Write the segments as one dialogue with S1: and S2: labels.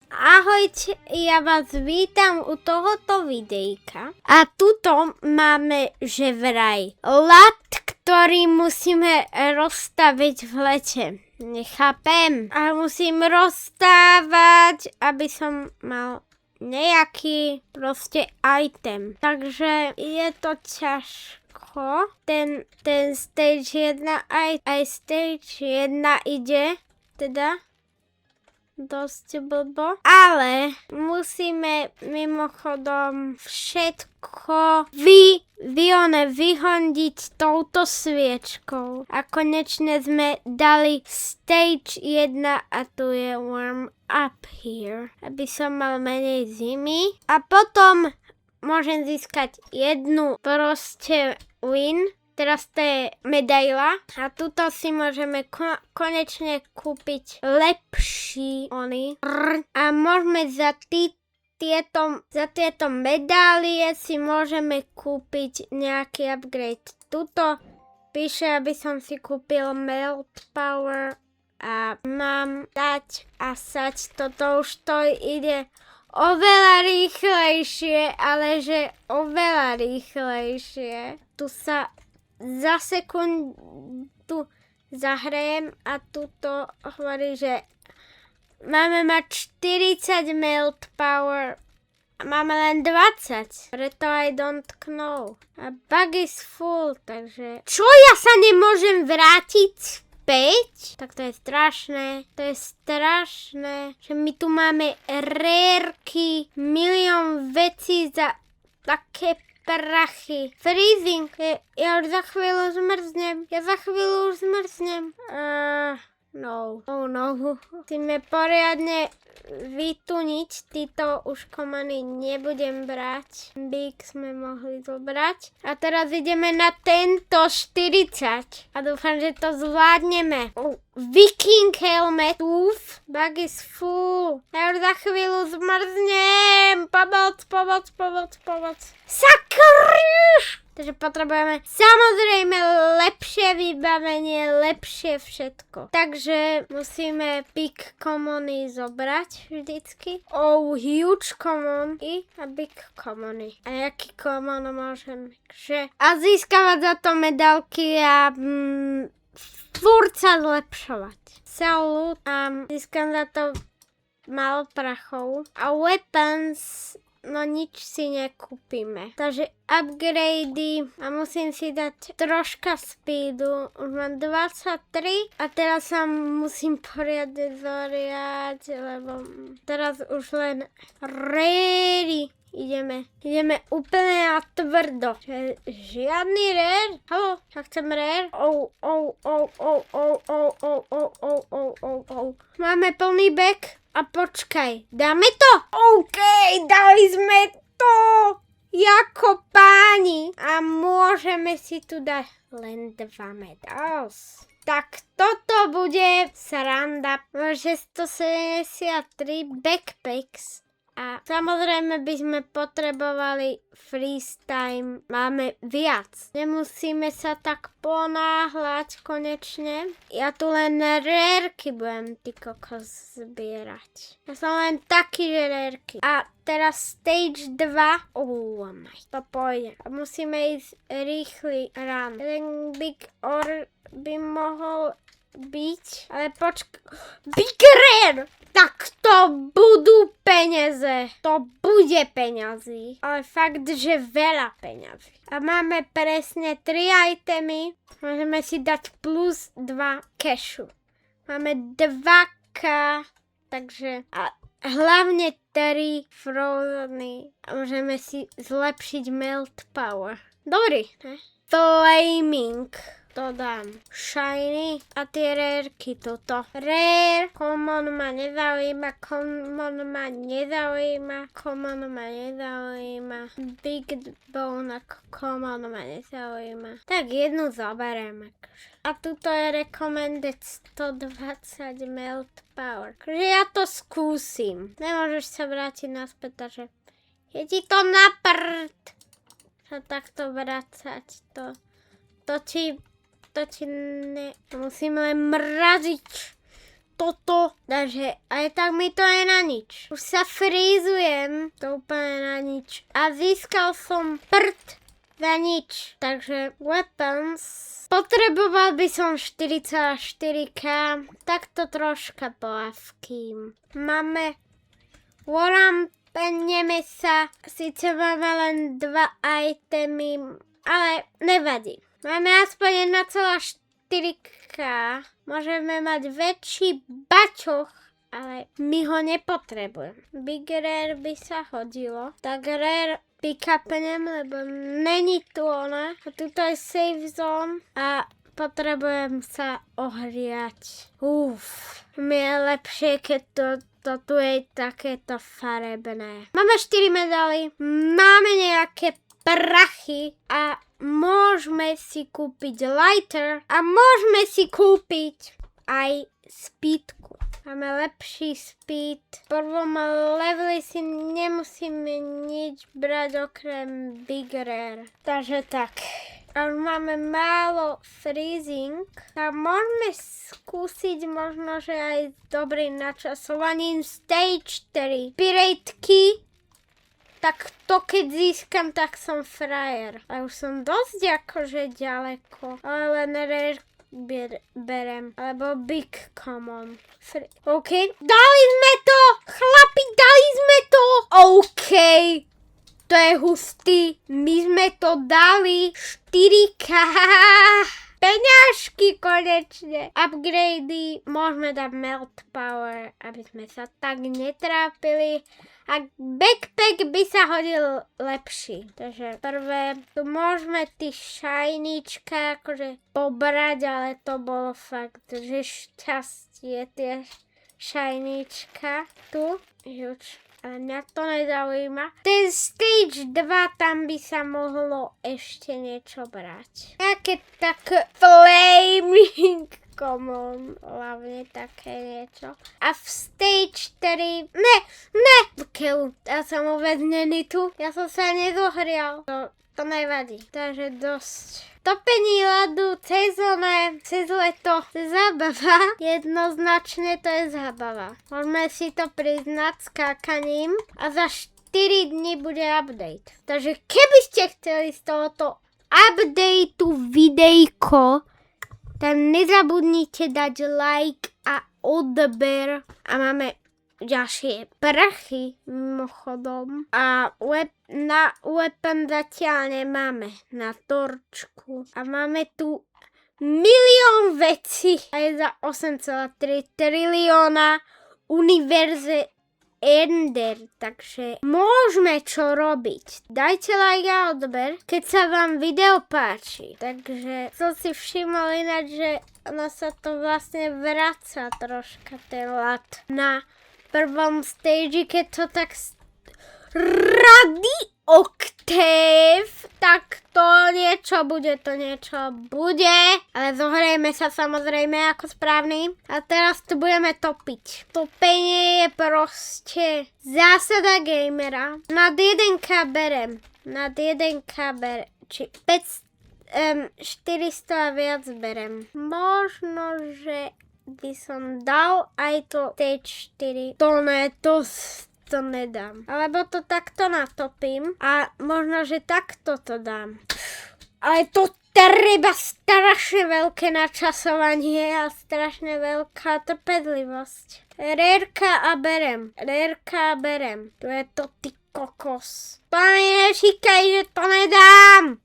S1: Ahojte, ja vás vítam u tohoto videjka. A tuto máme, že vraj ľad, ktorý musíme rozstaviť v lete. Nechápem. A musím rozstávať, aby som mal nejaký proste item. Takže je to ťažko. Ten stage 1 aj stage 1 ide teda dosť blbo, ale musíme mimochodom všetko vyhondiť touto sviečkou. A konečne sme dali stage 1 a tu je warm up here, aby som mal menej zimy. A potom môžem získať jednu proste win. Teraz to je medaila a tuto si môžeme konečne kúpiť lepší a môžeme za tieto medálie si môžeme kúpiť nejaký upgrade. Tuto píše, aby som si kúpil melt power a mám dať a sať. Toto už to ide oveľa rýchlejšie, ale že oveľa rýchlejšie. Tu sa za sekundu zahrajem a tuto hovorí, že máme mať 40 melt power a máme len 20, preto I don't know. A bug is full, takže čo, ja sa nemôžem vrátiť späť? Tak to je strašné, že my tu máme rarky, milión vecí za také prachy. Freezing. Ja už za chvíľu zmrznem. No. Oh no. Musíme poriadne vytuniť. Títo už komany nebudem brať. Big sme mohli zobrať. A teraz ideme na tento 40. A dúfam, že to zvládneme. Viking helmet. Bug is full. Ja už za chvíľu zmrznem. Pomoc. Sakryš! Takže potrebujeme samozrejme lepšie vybavenie, lepšie všetko. Takže musíme big commony zobrať vždycky. Huge common a big commony. A jaký common môžem? A získavať za to medálky a furt sa zlepšovať. Salute a získam za to malo prachov. A weapons, no nič si nekúpime. Takže upgrady a musím si dať troška speedu. Už mám 23 a teraz sa musím poriadne zoriať, lebo teraz už len ready. Ideme úplne na tvrdo. Žiadny rare. Haló, ja chcem rare. Máme plný back. A počkaj, dáme to? OK, dali sme to! Jako páni. A môžeme si tu dať len 2 medals. Tak toto bude sranda. 673 backpacks. A samozrejme by sme potrebovali freeze time. Máme viac. Nemusíme sa tak ponáhľať konečne. Ja tu len rarky budem ty kokos zbierať. Ja som len taký, že rarky. A teraz stage 2. To pôjde. A musíme ísť rýchly run. Ten big or by mohol byť. Ale big rare! Tak to budú peniaze. To bude peňazí. Ale fakt, že veľa peňazí. A máme presne 3 itemy. Môžeme si dať plus 2 cashu. Máme 2k. Takže a hlavne 3 frozeny. A môžeme si zlepšiť melt power. Dobrý. Flaming. To dám. Shiny a tie rarky toto. Rare, common ma nezaujíma, big bone ako common ma nezaujíma. Tak jednu zoberiem. A tuto je recommended 120 melt power. Takže ja to skúsim. Nemôžeš sa vrátiť naspäť, takže je ti to na prd. Sa takto vracať. To ti ne... Musím len mraziť toto. Takže aj tak mi to je na nič. Už sa frízujem, to úplne na nič. A získal som prd za nič. Takže weapons. Potreboval by som 4,4k. Takto troška polavkým. Máme Warampeneme sa. Sice máme len 2 itemy, ale nevadí. Máme aspoň 1,4k. Môžeme mať väčší bačoch, ale my ho nepotrebujeme. Big Rare by sa hodilo. Tak Rare pick-upnem, lebo není tu ona. A tuto je safe zone a potrebujem sa ohriať. Mi je lepšie, keď to tu je takéto farebné. Máme 4 medaily, máme nejaké prachy a môžeme si kúpiť lighter a môžeme si kúpiť aj speedku. Máme lepší speed. V prvom leveli si nemusíme nič brať okrem Big Rare. Takže tak. A už máme málo freezing. A môžeme skúsiť možno, že aj s dobrým načasovaním Stage 3. Pirate Key. Tak to keď získam, tak som frajer. A už som dosť akože ďaleko. Ale len rare berem. Alebo big common. OK. Dali sme to! Chlapi, dali sme to! OK. To je hustý. My sme to dali. 4k. Peňažky konečne. Upgradey. Môžeme dať melt power, aby sme sa tak netrápili. A backpack by sa hodil lepší. Takže prvé, tu môžeme tí shinička akože pobrať, ale to bolo fakt, že šťastie tie shinička tu. Juč. Ale mňa to nezaujíma. Ten stage 2, tam by sa mohlo ešte niečo brať. Nejaké také flaming common, hlavne také niečo. A v stage 3, ne, keľu, ja som uvednený tu, ja som sa nezohrial. To nevadí, takže dosť. Topení ľadu cez leto, zábava, jednoznačne to je zábava. Môžeme si to priznať skákaním a za 4 dní bude update. Takže keby ste chceli z tohoto updateu videjko, tak nezabudnite dať like a odber. A máme ďalšie prachy mimochodom. A na weapon zatiaľ nemáme. Na torčku. A máme tu milión vecí. A je za 8,3 trilióna univerze Ender, takže môžeme čo robiť. Dajte like a odber, keď sa vám video páči. Takže som si všimol ináč, že ono sa to vlastne vraca troška ten ľad na prvom stage, keď to tak radioaktív, tak to niečo bude, ale zohrejme sa samozrejme ako správny. A teraz tu budeme topiť. Topenie je proste zásada gamera. Nad 1k berem. Či 400 a viac berem. Možno, že by som dal aj to stage 4. To nedám. Alebo to takto natopím a možno, že takto to dám. Ale to treba strašne veľké načasovanie a strašne veľká trpezlivosť. Rérka a berem. Tu je to ty kokos. To mi nešíkaj, že to nedám.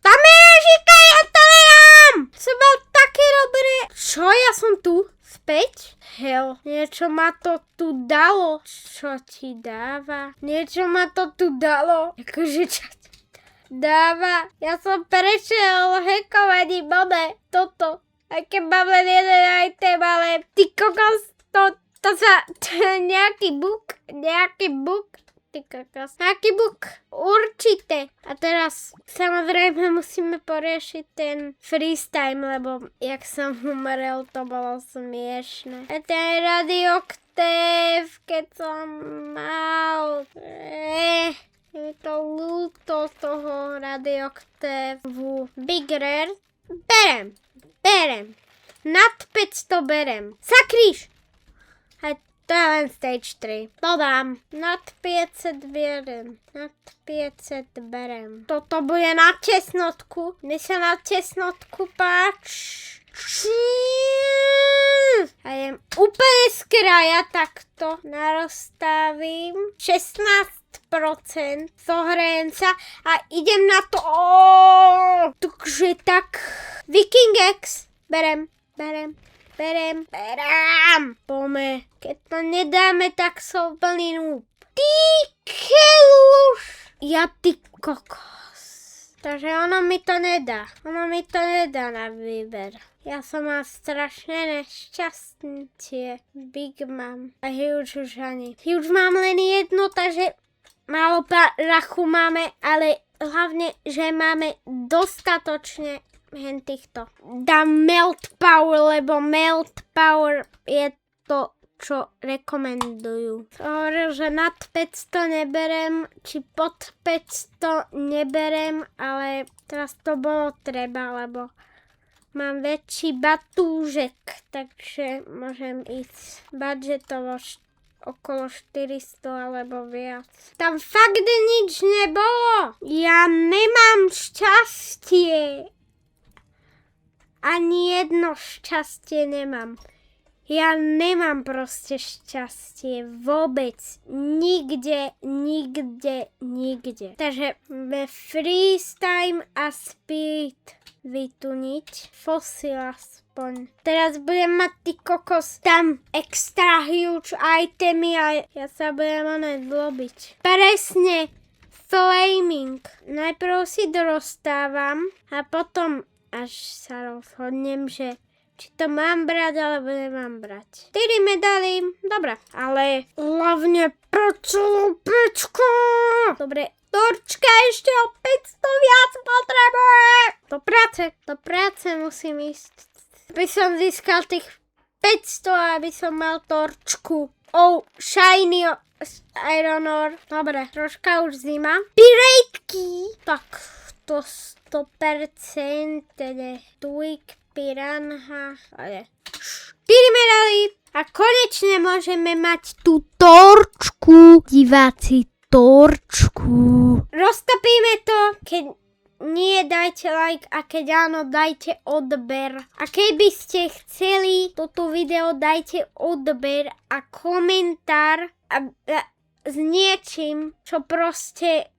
S1: Som mal také dobré. Čo, ja som tu? Späť? Hell, niečo ma to tu dalo. Čo ti dáva? Niečo ma to tu dalo. Akože čo ti dáva? Ja som prešiel hekovaním toto. Aj keď mám len jeden item, ale ty kokos, to je nejaký bug. Nejaký bug, určite. A teraz samozrejme musíme poriešiť ten freeze time, lebo jak som umrel, to bolo smiešne. A ten radioaktív, keď som mal... Je to ľúto toho radioaktívu. Big Rare. Berem. Nad 500 berem. Sakríš! A to je len stage 3. To dám. Nad 500 berem. Nad 500 berem. Toto bude na česnotku. Mne sa na česnotku páči. A jem úplne z kraja takto narozstavím 16%, zohrejem sa a idem na to. Takže tak Viking X berem. Pome, keď to nedáme, tak som plný noob. Ty keluš! Ja ty kokos. Takže ono mi to nedá na výber. Ja som mal strašne nešťastnície. Big mám. A Huge už ani. Huge mám len jedno, takže málo prachu máme, ale hlavne, že máme dostatočne hen týchto. Dám Melt Power, lebo Melt Power je to, čo rekomendujú. Hovoril, že nad 500 neberem, či pod 500 neberem, ale teraz to bolo treba, lebo mám väčší batúžek, takže môžem ísť budžetovo okolo 400 alebo viac. Tam fakt nič nebolo. Ja nemám šťastie. Ani jedno šťastie nemám. Ja nemám proste šťastie vôbec. Nikde. Takže freeze time a speed vytuniť. Fossil aspoň. Teraz budem mať ty kokos tam extra huge itemy a ja sa budem zlobiť. Presne. Flaming. Najprv si dorostávam a potom až sa rozhodnem, že či to mám brať, alebo nemám brať. 4 medaily, dobre, ale hlavne celú pečku. Dobre, torčka ešte o 500 viac potrebuje. Do práce musím ísť. Aby som získal tých 500, aby som mal torčku. Shiny Iron Ore. Dobre, troška už zima. Piratky. Tak, to 100% Twig, Piranha. 4 medaily. A konečne môžeme mať tú torčku. Diváci, torčku. Roztopíme to, keď nie, dajte like a keď áno, dajte odber. A keby ste chceli toto video, dajte odber a komentár a s niečím, čo proste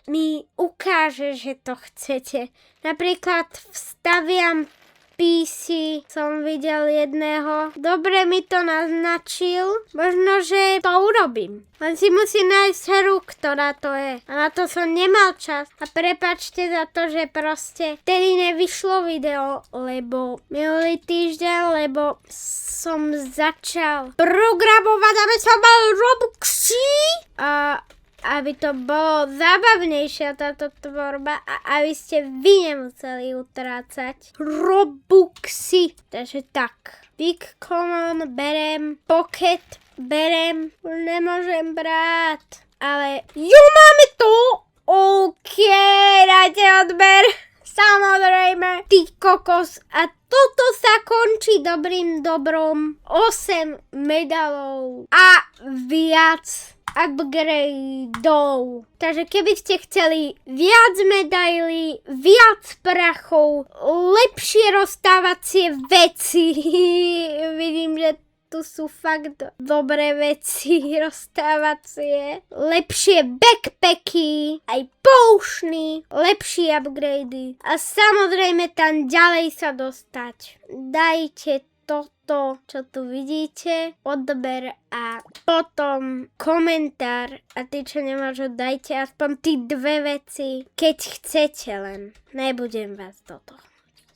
S1: mi ukáže, že to chcete. Napríklad vstaviam PC, som videl jedného. Dobre mi to naznačil. Možno, že to urobím. Len si musím nájsť hru, ktorá to je. A na to som nemal čas. A prepáčte za to, že proste vtedy nevyšlo video, lebo minulý týždeň, lebo som začal programovať, aby som mal Robuxy. A aby to bolo zábavnejšia táto tvorba a aby ste vy nemuseli utrácať Robuxy. Takže tak. Big Common berem, Pocket berem, nemôžem brať, ale máme to. OK, dajte odber. Samozrejme. Ty kokos. A toto sa končí dobrým dobrom. 8 medalov a viac upgradeov. Takže keby ste chceli viac medailí, viac prachov, lepšie rozstávacie veci, vidím, že tu sú fakt dobré veci rozstávacie, lepšie backpacky, aj potiony, lepšie upgrady a samozrejme tam ďalej sa dostať. Dajte toto, čo tu vidíte, odber a potom komentár a tí, čo nemôžu, dajte aspoň tí 2 veci, keď chcete len. Nebudem vás do toho.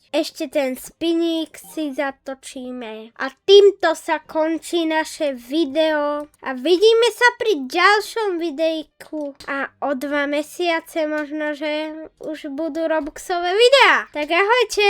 S1: Ešte ten spinník si zatočíme. A týmto sa končí naše video. A vidíme sa pri ďalšom videjku. A o 2 mesiace možno, že už budú Robuxové videá. Tak ahojte!